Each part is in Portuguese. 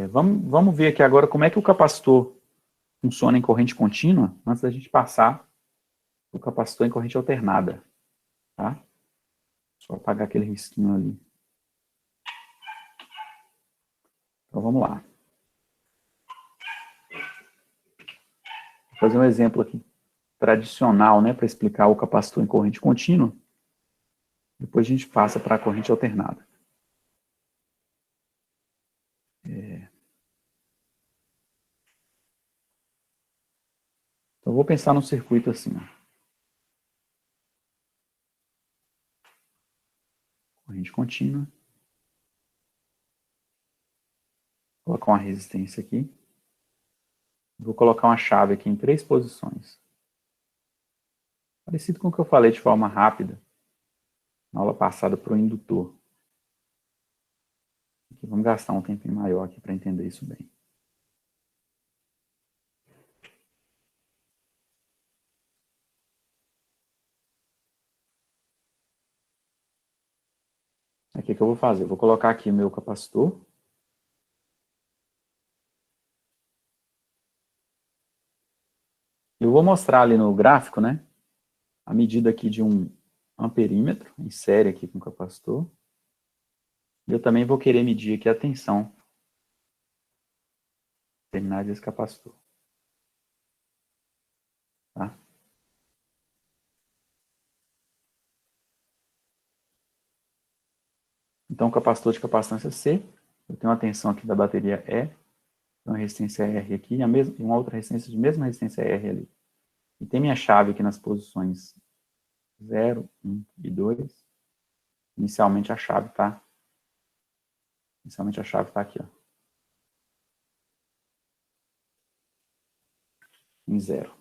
Vamos ver aqui agora como é que o capacitor funciona em corrente contínua, antes da gente passar o capacitor em corrente alternada. Tá? Só apagar aquele risquinho ali. Então vamos lá. Vou fazer um exemplo aqui tradicional, né, para explicar o capacitor em corrente contínua. Depois a gente passa para a corrente alternada. Então vou pensar num circuito assim. Ó. Corrente contínua. Vou colocar uma resistência aqui. Vou colocar uma chave aqui em 3 posições. Parecido com o que eu falei de forma rápida na aula passada para o indutor. Aqui, vamos gastar um tempinho maior aqui para entender isso bem. Aqui que eu vou fazer? Vou colocar aqui meu capacitor. Eu vou mostrar ali no gráfico, né, a medida aqui de um amperímetro, em série aqui com o capacitor. E eu também vou querer medir aqui a tensão terminais desse capacitor. Tá? Então, o capacitor de capacitância C, eu tenho uma tensão aqui da bateria E, uma resistência R aqui, e uma outra resistência de mesma resistência R ali. E tem minha chave aqui nas posições 0, 1 e 2. Inicialmente a chave está aqui, ó, em 0.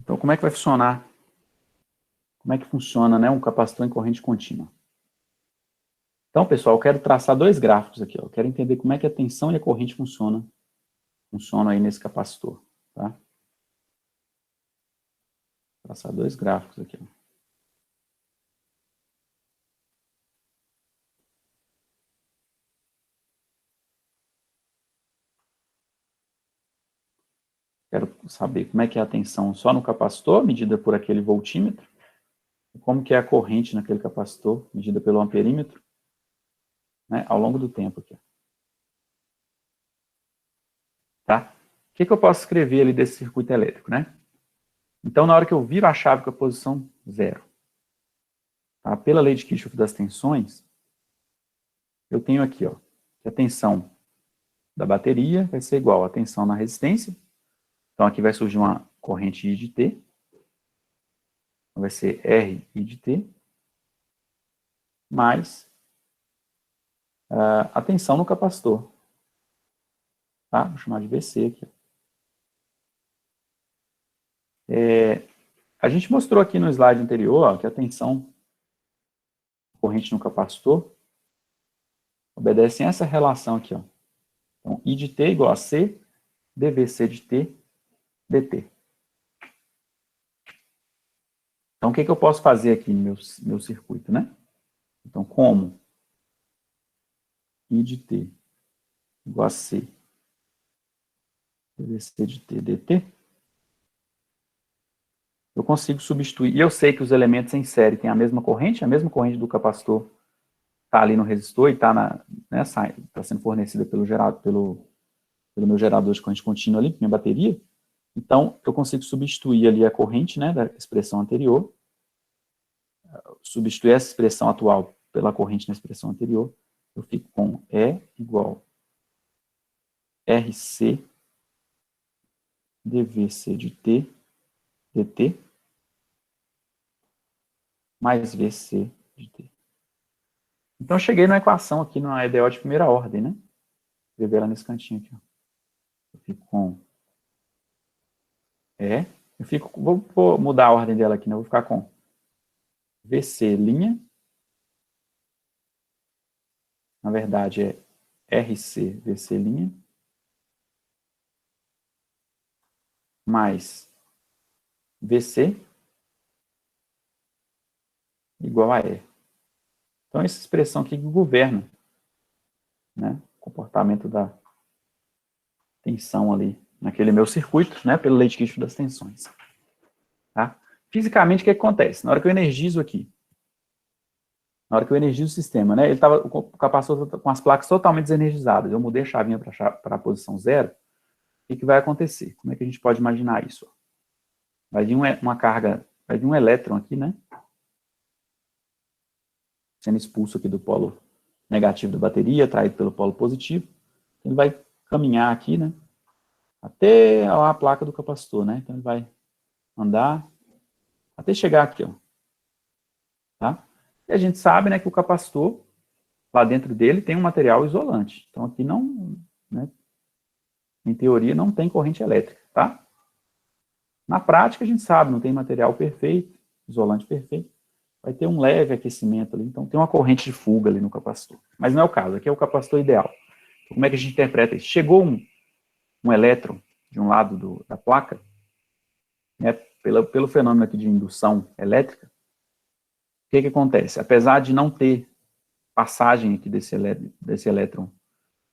Então, como é que vai funcionar? Como é que funciona, né, um capacitor em corrente contínua? Então, pessoal, eu quero traçar 2 gráficos aqui. Ó. Eu quero entender como é que a tensão e a corrente funcionam aí nesse capacitor. Tá? Vou traçar 2 gráficos aqui. Ó. Quero saber como é que é a tensão só no capacitor, medida por aquele voltímetro, e como que é a corrente naquele capacitor, medida pelo amperímetro, né, ao longo do tempo aqui. Tá? O que eu posso escrever ali desse circuito elétrico, né? Então, na hora que eu viro a chave com a posição 0, tá? Pela lei de Kirchhoff das tensões, eu tenho aqui, ó, que a tensão da bateria vai ser igual à tensão na resistência. Então, aqui vai surgir uma corrente I de T. Vai ser R I de T. Mais a tensão no capacitor. Tá? Vou chamar de VC aqui. A gente mostrou aqui no slide anterior, ó, que a tensão corrente no capacitor obedece a essa relação aqui. Ó. Então, I de T igual a C, dVC de T, dt. Então, o que eu posso fazer aqui no meu circuito, né? Então, como I de T igual a C, dVC de T, dt, eu consigo substituir. E eu sei que os elementos em série têm a mesma corrente do capacitor está ali no resistor e está né, tá sendo fornecida pelo meu gerador de corrente contínua ali, minha bateria. Então, eu consigo substituir ali a corrente, né, da expressão anterior, substituir essa expressão atual pela corrente na expressão anterior, eu fico com E igual RC dVC de T dt mais VC de T. Então, eu cheguei na equação aqui, numa EDO de primeira ordem, né? Vou ver ela nesse cantinho aqui. Ó. Eu fico com vou mudar a ordem dela aqui, né? Vou ficar com VC', na verdade é RC VC', mais VC igual a E. Então, essa expressão aqui que governa, né, o comportamento da tensão ali, naquele meu circuito, né, pelo Leite-Quisco das tensões. Tá? Fisicamente, o que acontece? Na hora que eu energizo aqui, na hora que eu energizo o sistema, né, o capacitor com as placas totalmente desenergizadas, eu mudei a chavinha para a posição 0, o que vai acontecer? Como é que a gente pode imaginar isso? Vai vir uma carga, vai vir um elétron aqui, né, sendo expulso aqui do polo negativo da bateria, atraído pelo polo positivo. Ele vai caminhar aqui, né, até a placa do capacitor, né, então ele vai andar até chegar aqui, ó. Tá? E a gente sabe, né, que o capacitor, lá dentro dele, tem um material isolante. Então, aqui não, né, em teoria, não tem corrente elétrica, tá? Na prática, a gente sabe, não tem material perfeito, isolante perfeito, vai ter um leve aquecimento ali, então tem uma corrente de fuga ali no capacitor. Mas não é o caso, aqui é o capacitor ideal. Então, como é que a gente interpreta isso? Chegou um elétron de um lado da placa, né, pelo fenômeno aqui de indução elétrica, o que acontece? Apesar de não ter passagem aqui desse elétron,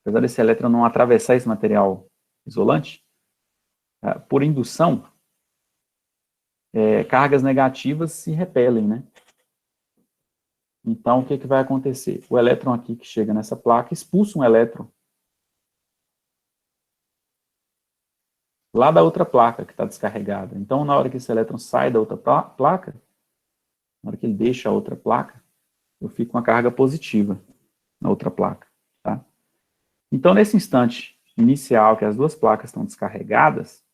apesar desse elétron não atravessar esse material isolante, por indução, cargas negativas se repelem, né? Então, o que vai acontecer? O elétron aqui que chega nessa placa expulsa um elétron lá da outra placa que está descarregada. Então, na hora que esse elétron sai da outra placa, na hora que ele deixa a outra placa, eu fico com uma carga positiva na outra placa, tá? Então, nesse instante inicial que as duas placas estão descarregadas,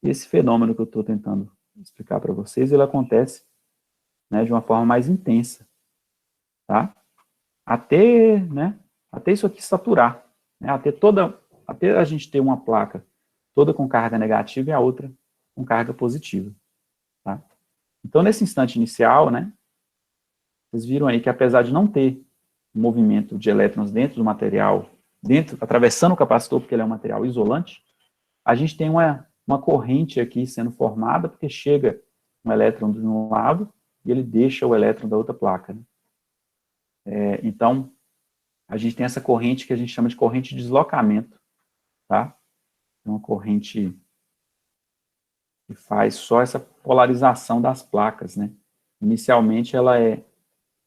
esse fenômeno que eu estou tentando explicar para vocês, ele acontece, né, de uma forma mais intensa, tá? Até isso aqui saturar, né? Até a gente ter uma placa toda com carga negativa e a outra com carga positiva, tá? Então, nesse instante inicial, né, vocês viram aí que apesar de não ter movimento de elétrons dentro do material, atravessando o capacitor, porque ele é um material isolante, a gente tem uma corrente aqui sendo formada, porque chega um elétron de um lado e ele deixa o elétron da outra placa, né? Então, a gente tem essa corrente que a gente chama de corrente de deslocamento, tá? É uma corrente que faz só essa polarização das placas, né? Inicialmente ela é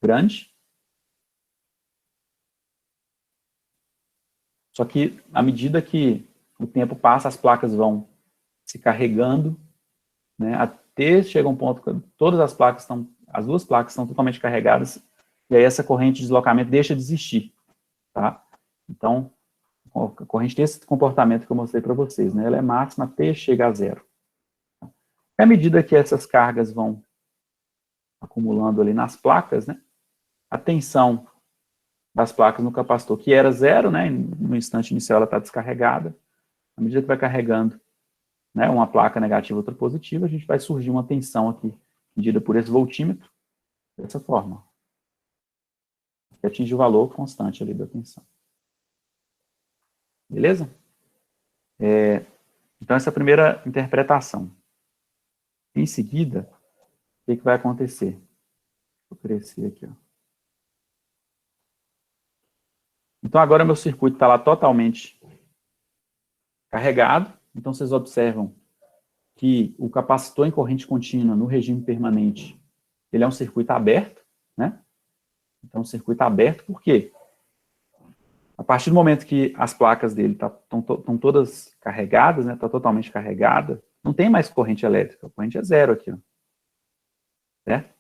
grande, só que à medida que o tempo passa, as placas vão se carregando, né? Até chega um ponto que as duas placas estão totalmente carregadas, e aí essa corrente de deslocamento deixa de existir, tá? Então, a corrente tem esse comportamento que eu mostrei para vocês, né? Ela é máxima até chegar a zero. À medida que essas cargas vão acumulando ali nas placas, né? A tensão das placas no capacitor, que era zero, né? No instante inicial ela está descarregada. À medida que vai carregando, né, uma placa negativa e outra positiva, a gente vai surgir uma tensão aqui, medida por esse voltímetro, dessa forma, que atinge o valor constante ali da tensão. Beleza? Então, essa é a primeira interpretação. Em seguida, o que vai acontecer? Vou crescer aqui, ó. Então, agora meu circuito está lá totalmente carregado. Então, vocês observam que o capacitor em corrente contínua no regime permanente, ele é um circuito aberto, né? Então, um circuito aberto, por quê? A partir do momento que as placas dele estão todas carregadas, né? Está totalmente carregada, não tem mais corrente elétrica. A corrente é zero aqui, ó. Certo?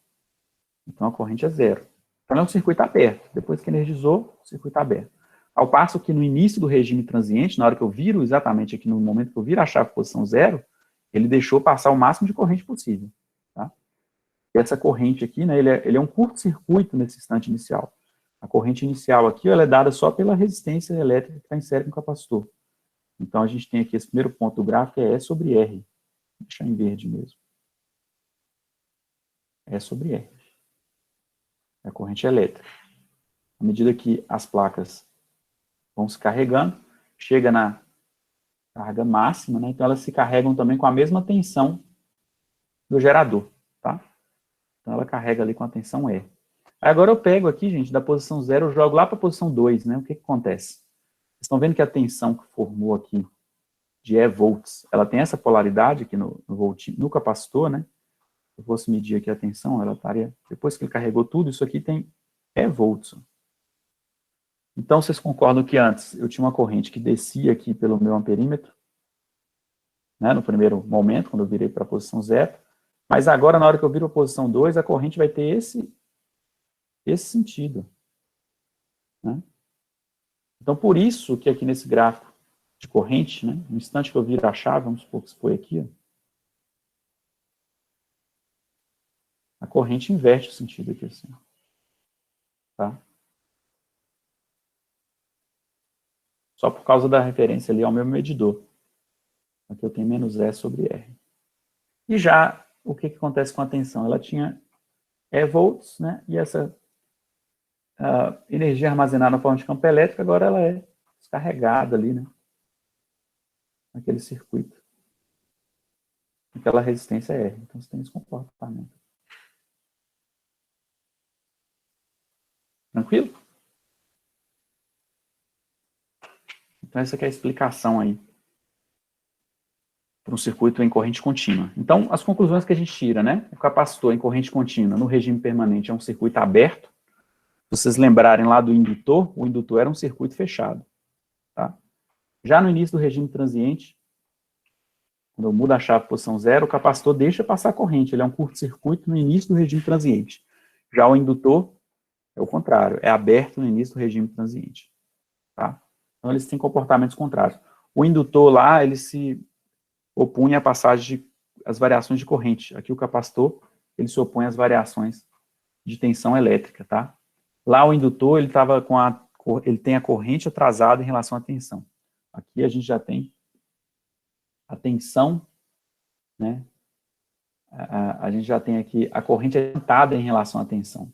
Então, a corrente é zero. Então, é um circuito aberto. Depois que energizou, o circuito aberto. Ao passo que no início do regime transiente, na hora que eu viro exatamente aqui, no momento que eu viro a chave posição zero, ele deixou passar o máximo de corrente possível. Tá? E essa corrente aqui, né, ele é um curto-circuito nesse instante inicial. A corrente inicial aqui, ela é dada só pela resistência elétrica que está inserida no capacitor. Então, a gente tem aqui esse primeiro ponto do gráfico, é E sobre R. Vou deixar em verde mesmo. E sobre R. É a corrente elétrica. À medida que as placas vão se carregando, chega na carga máxima, né? Então elas se carregam também com a mesma tensão do gerador, tá? Então ela carrega ali com a tensão E. Agora eu pego aqui, gente, da posição 0, eu jogo lá para a posição 2, né? O que acontece? Vocês estão vendo que a tensão que formou aqui de E volts, ela tem essa polaridade aqui no capacitor, né? Se eu fosse medir aqui a tensão, ela estaria, depois que ele carregou tudo, isso aqui tem E volts. Então, vocês concordam que antes eu tinha uma corrente que descia aqui pelo meu amperímetro, né, no primeiro momento, quando eu virei para a posição 0, mas agora, na hora que eu viro a posição 2, a corrente vai ter esse sentido. Né? Então, por isso que aqui nesse gráfico de corrente, né, no instante que eu viro a chave, vamos supor que isso foi aqui, ó, a corrente inverte o sentido aqui, assim. Tá? Só por causa da referência ali ao meu medidor. Aqui eu tenho menos E sobre R. E já, o que acontece com a tensão? Ela tinha E volts, né, e essa energia armazenada na forma de campo elétrico, agora ela é descarregada ali, né, naquele circuito. Aquela resistência é R. Então, você tem esse comportamento. Tranquilo? Então, essa aqui é a explicação aí para um circuito em corrente contínua. Então, as conclusões que a gente tira, né? O capacitor em corrente contínua, no regime permanente, é um circuito aberto. Se vocês lembrarem lá do indutor, o indutor era um circuito fechado. Tá? Já no início do regime transiente, quando eu mudo a chave para posição 0, o capacitor deixa passar a corrente. Ele é um curto-circuito no início do regime transiente. Já o indutor é o contrário, é aberto no início do regime transiente. Tá? Então, eles têm comportamentos contrários. O indutor lá, ele se opunha à passagem às variações de corrente. Aqui o capacitor, ele se opõe às variações de tensão elétrica, tá? Lá o indutor, ele tem a corrente atrasada em relação à tensão. Aqui a gente já tem a tensão, né? A gente já tem aqui a corrente adiantada em relação à tensão,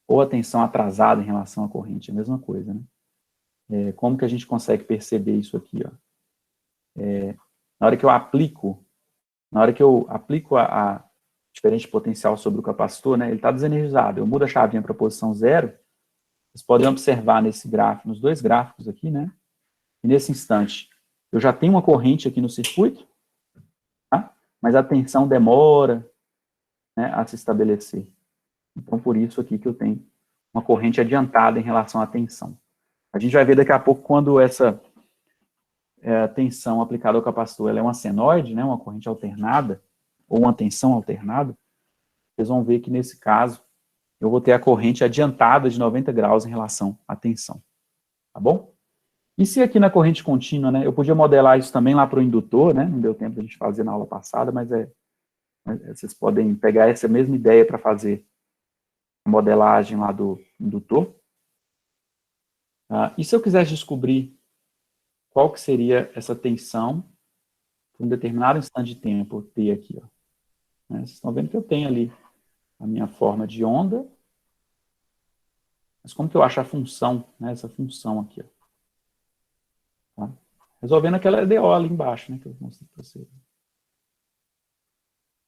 ou a tensão atrasada em relação à corrente, é a mesma coisa, né? Como que a gente consegue perceber isso aqui, ó? Na hora que eu aplico a diferente potencial sobre o capacitor, né, ele está desenergizado. Eu mudo a chavinha para a posição 0, vocês podem observar nesse gráfico, nos dois gráficos aqui, né, e nesse instante, eu já tenho uma corrente aqui no circuito, tá? Mas a tensão demora, né, a se estabelecer. Então, por isso aqui que eu tenho uma corrente adiantada em relação à tensão. A gente vai ver daqui a pouco quando essa tensão aplicada ao capacitor ela é uma senoide, né, uma corrente alternada, ou uma tensão alternada, vocês vão ver que nesse caso eu vou ter a corrente adiantada de 90 graus em relação à tensão. Tá bom? E se aqui na corrente contínua, né, eu podia modelar isso também lá para o indutor, né, não deu tempo de a gente fazer na aula passada, mas vocês podem pegar essa mesma ideia para fazer a modelagem lá do indutor. E se eu quisesse descobrir qual que seria essa tensão por um determinado instante de tempo, T aqui, ó. Né, vocês estão vendo que eu tenho ali a minha forma de onda, mas como que eu acho a função, né, essa função aqui, ó. Tá? Resolvendo aquela EDO ali embaixo, né, que eu mostrei para vocês.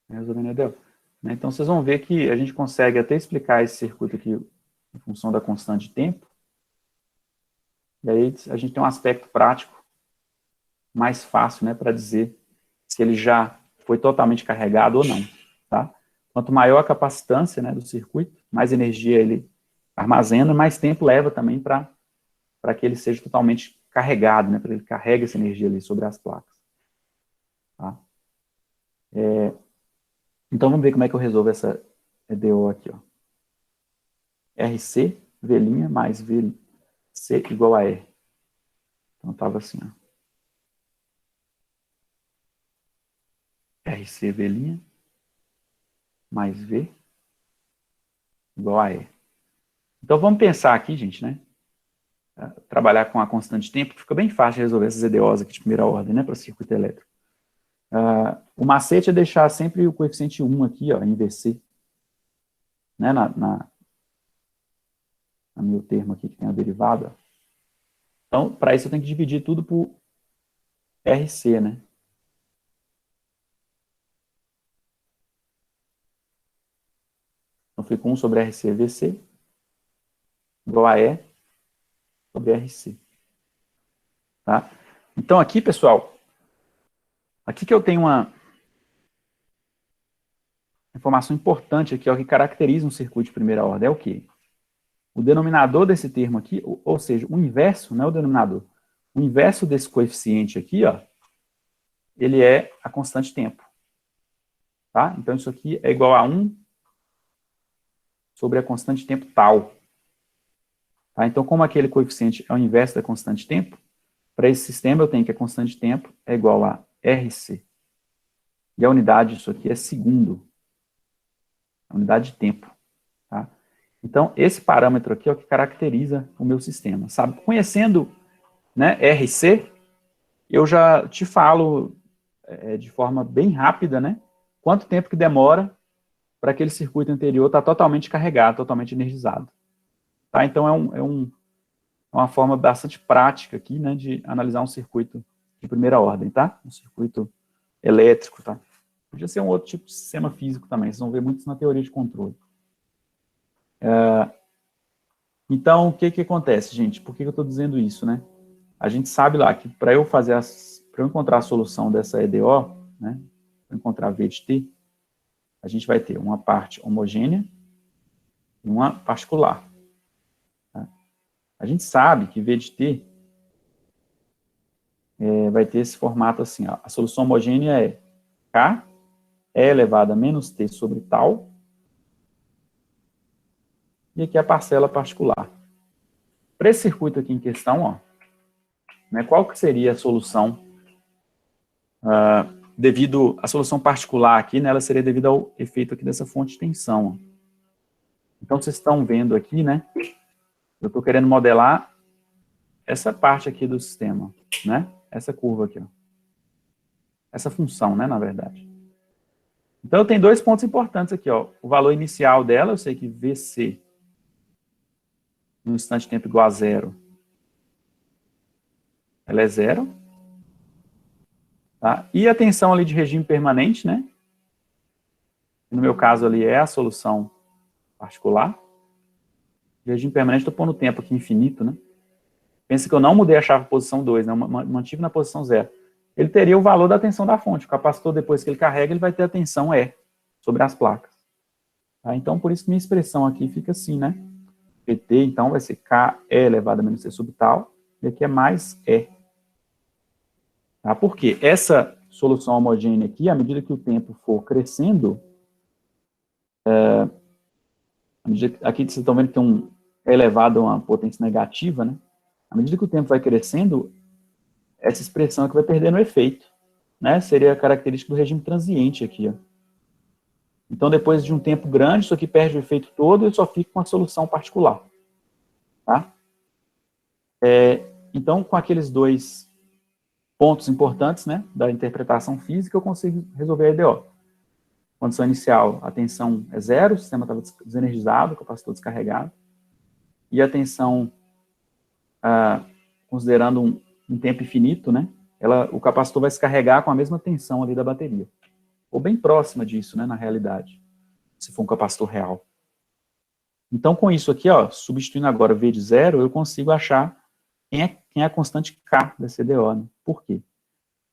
Resolvendo a EDO. Né, então, vocês vão ver que a gente consegue até explicar esse circuito aqui em função da constante de tempo. E aí a gente tem um aspecto prático mais fácil, né, para dizer se ele já foi totalmente carregado ou não. Tá? Quanto maior a capacitância, né, do circuito, mais energia ele armazena, mais tempo leva também para que ele seja totalmente carregado, né, para que ele carregue essa energia ali sobre as placas. Tá? Então, vamos ver como é que eu resolvo essa EDO aqui. Ó. RC, V' mais VC igual a R. Então, estava assim. Ó. RC, V' mais V igual a R. Então, vamos pensar aqui, gente, né? Trabalhar com a constante de tempo, fica bem fácil de resolver essas EDOs aqui de primeira ordem, né, para o circuito elétrico. O macete é deixar sempre o coeficiente 1 aqui, ó, em VC, né, no meu termo aqui que tem a derivada. Então, para isso eu tenho que dividir tudo por RC, né? Então, fica 1 sobre RC VC, igual a E sobre RC. Tá? Então, aqui, pessoal, aqui que eu tenho uma informação importante aqui, ó, que caracteriza um circuito de primeira ordem, é o quê? O denominador desse termo aqui, ou seja, o inverso, não é o denominador, o inverso desse coeficiente aqui, ó, ele é a constante tempo. Tá? Então, isso aqui é igual a 1 sobre a constante tempo tal. Tá? Então, como aquele coeficiente é o inverso da constante tempo, para esse sistema eu tenho que a constante tempo é igual a RC. E a unidade disso aqui é segundo. A unidade de tempo. Tá? Então, esse parâmetro aqui é o que caracteriza o meu sistema. Sabe? Conhecendo, né, RC, eu já te falo de forma bem rápida, né, quanto tempo que demora para aquele circuito anterior estar totalmente carregado, totalmente energizado. Tá? Então, uma forma bastante prática aqui, né, de analisar um circuito de primeira ordem, tá? Um circuito elétrico, tá? Podia ser um outro tipo de sistema físico também, vocês vão ver muito isso na teoria de controle. Então, o que acontece, gente? Por que eu estou dizendo isso, né? A gente sabe lá que para eu encontrar a solução dessa EDO, né, para encontrar V de T, a gente vai ter uma parte homogênea e uma particular. Tá? A gente sabe que V de T vai ter esse formato assim, ó. A solução homogênea é K E elevado a menos T sobre tal, e aqui a parcela particular. Para esse circuito aqui em questão, ó, né, qual que seria a solução devido à solução particular aqui, né, ela seria devido ao efeito aqui dessa fonte de tensão. Ó. Então, vocês estão vendo aqui, né, eu estou querendo modelar essa parte aqui do sistema, né, essa curva aqui, ó. Essa função, né, na verdade. Então, eu tenho dois pontos importantes aqui, ó. O valor inicial dela, eu sei que VC no instante de tempo igual a zero, ela é zero. Tá? E a tensão ali de regime permanente, né? No meu caso ali é a solução particular. De regime permanente, estou pondo o tempo aqui infinito, né? Pensa que eu não mudei a chave posição 2, né? Mantive na posição 0. Ele teria o valor da tensão da fonte. O capacitor, depois que ele carrega, ele vai ter a tensão E sobre as placas. Tá? Então, por isso que minha expressão aqui fica assim, né? PT, então, vai ser KE elevado a menos C sobre tal. E aqui é mais E. Tá? Por quê? Essa solução homogênea aqui, à medida que o tempo for crescendo, aqui vocês estão vendo que tem um elevado a uma potência negativa, né? À medida que o tempo vai crescendo, essa expressão aqui vai perdendo efeito, né? Seria a característica do regime transiente aqui, ó. Então, depois de um tempo grande, isso aqui perde o efeito todo e só fica com a solução particular, tá? Então, com aqueles dois pontos importantes, né, da interpretação física, eu consigo resolver a EDO. Condição inicial, a tensão é zero, o sistema estava desenergizado, o capacitor descarregado, e a tensão, considerando um tempo infinito, né, o capacitor vai se carregar com a mesma tensão ali da bateria. Ou bem próxima disso, né, na realidade, se for um capacitor real. Então, com isso aqui, ó, substituindo agora V de zero, eu consigo achar quem é a constante K da CDO. Né? Por quê?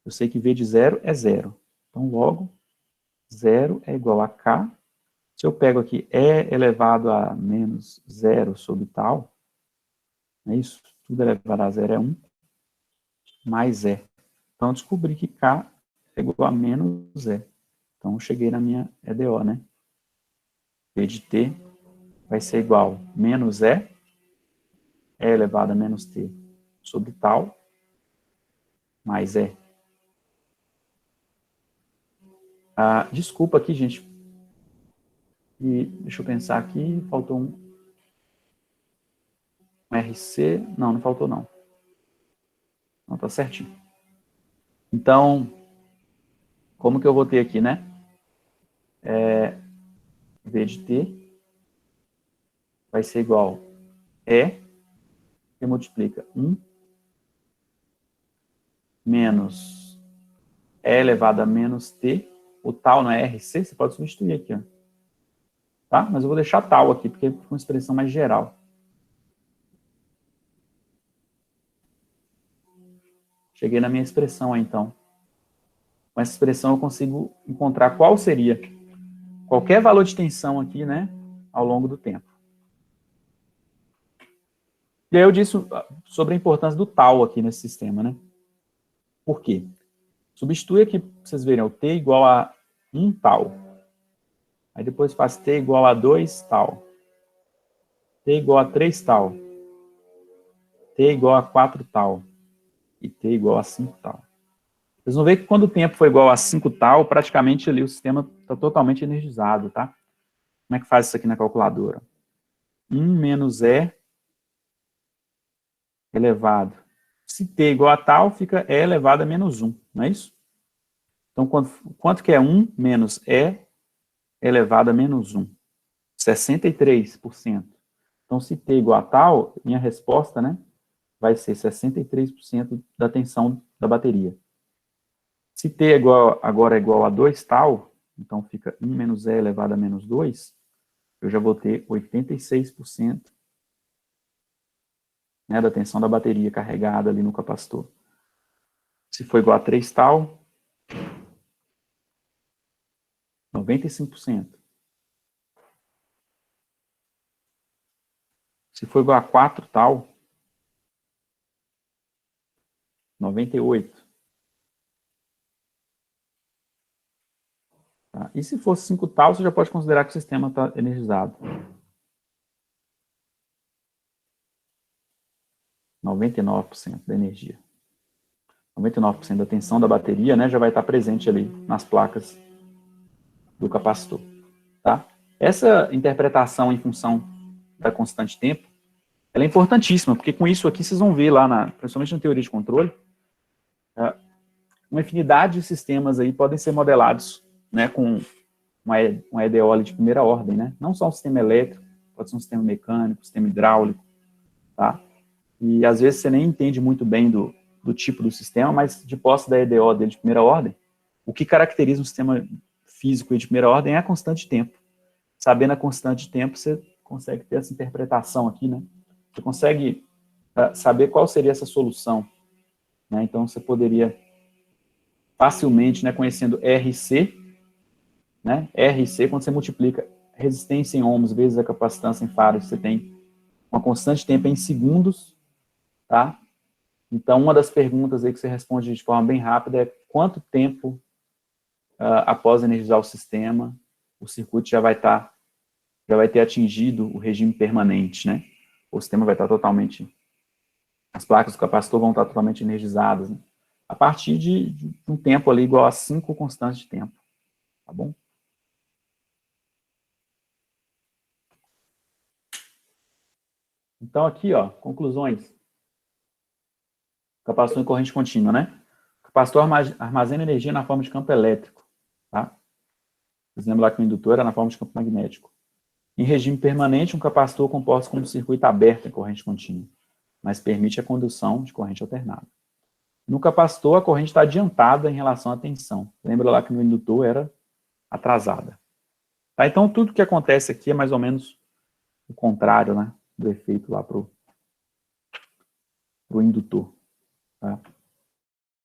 Eu sei que V de zero é zero. Então, logo, zero é igual a K. Se eu pego aqui E elevado a menos zero sobre tal, é isso? Tudo elevado a zero é 1, mais E. Então, eu descobri que K é igual a menos E. Então, eu cheguei na minha EDO, né? V de T vai ser igual a menos E elevado a menos T sobre tal, mais E. Desculpa aqui, gente. E deixa eu pensar aqui, faltou um RC. Não faltou não. Não, tá certinho. Então, como que eu vou ter aqui, né? V de T vai ser igual a E, que multiplica 1 menos E elevado a menos T. O tal não é RC, você pode substituir aqui, ó. Tá? Mas eu vou deixar tal aqui, porque é uma expressão mais geral. Cheguei na minha expressão aí, então. Com essa expressão eu consigo encontrar qual seria qualquer valor de tensão aqui, né, ao longo do tempo. E aí eu disse sobre a importância do tal aqui nesse sistema, né? Por quê? Substitui aqui, pra vocês verem, o T igual a 1 tal. Aí depois faz T igual a 2 tal. T igual a 3 tal. T igual a 4 tal. E T igual a 5 tal. Vocês vão ver que quando o tempo for igual a 5 tal, praticamente ali o sistema está totalmente energizado, tá? Como é que faz isso aqui na calculadora? 1 menos E elevado. Se T é igual a tal, fica E elevado a menos 1, não é isso? Então, quanto que é 1 menos E elevado a menos 1? 63%. Então, se T é igual a tal, minha resposta, né, vai ser 63% da tensão da bateria. Se T agora é igual a 2 tal, então fica 1 menos E elevado a menos 2, eu já vou ter 86%, né, da tensão da bateria carregada ali no capacitor. Se for igual a 3 tal, 95%. Se for igual a 4 tal, 98%. Tá? E se fosse 5 tal, você já pode considerar que o sistema está energizado. 99% da energia. 99% da tensão da bateria, né, já vai estar presente ali nas placas do capacitor. Tá? Essa interpretação em função da constante tempo, ela é importantíssima, porque com isso aqui vocês vão ver lá, principalmente na teoria de controle, uma infinidade de sistemas aí podem ser modelados, né, com uma EDO de primeira ordem, né? Não só um sistema elétrico, pode ser um sistema mecânico, um sistema hidráulico, tá? E às vezes você nem entende muito bem do tipo do sistema, mas de posse da EDO dele de primeira ordem, o que caracteriza um sistema físico de primeira ordem é a constante de tempo. Sabendo a constante de tempo, você consegue ter essa interpretação aqui, né? Você consegue saber qual seria essa solução, né? Então você poderia facilmente, né, conhecendo RC, né? RC, quando você multiplica resistência em ohms vezes a capacitância em farads, você tem uma constante de tempo em segundos, tá? Então, uma das perguntas aí que você responde de forma bem rápida é quanto tempo após energizar o sistema, o circuito já vai ter atingido o regime permanente, né? O sistema vai estar totalmente, as placas do capacitor vão estar totalmente energizadas, né? A partir de um tempo ali igual a 5 constantes de tempo, tá bom? Então, aqui, ó, conclusões. Capacitor em corrente contínua, né? O capacitor armazena energia na forma de campo elétrico, tá? Vocês lembram lá que o indutor era na forma de campo magnético. Em regime permanente, um capacitor composto como um circuito aberto em corrente contínua, mas permite a condução de corrente alternada. No capacitor, a corrente está adiantada em relação à tensão. Lembra lá que no indutor era atrasada. Tá? Então, tudo que acontece aqui é mais ou menos o contrário, né, do efeito lá para o indutor. Tá?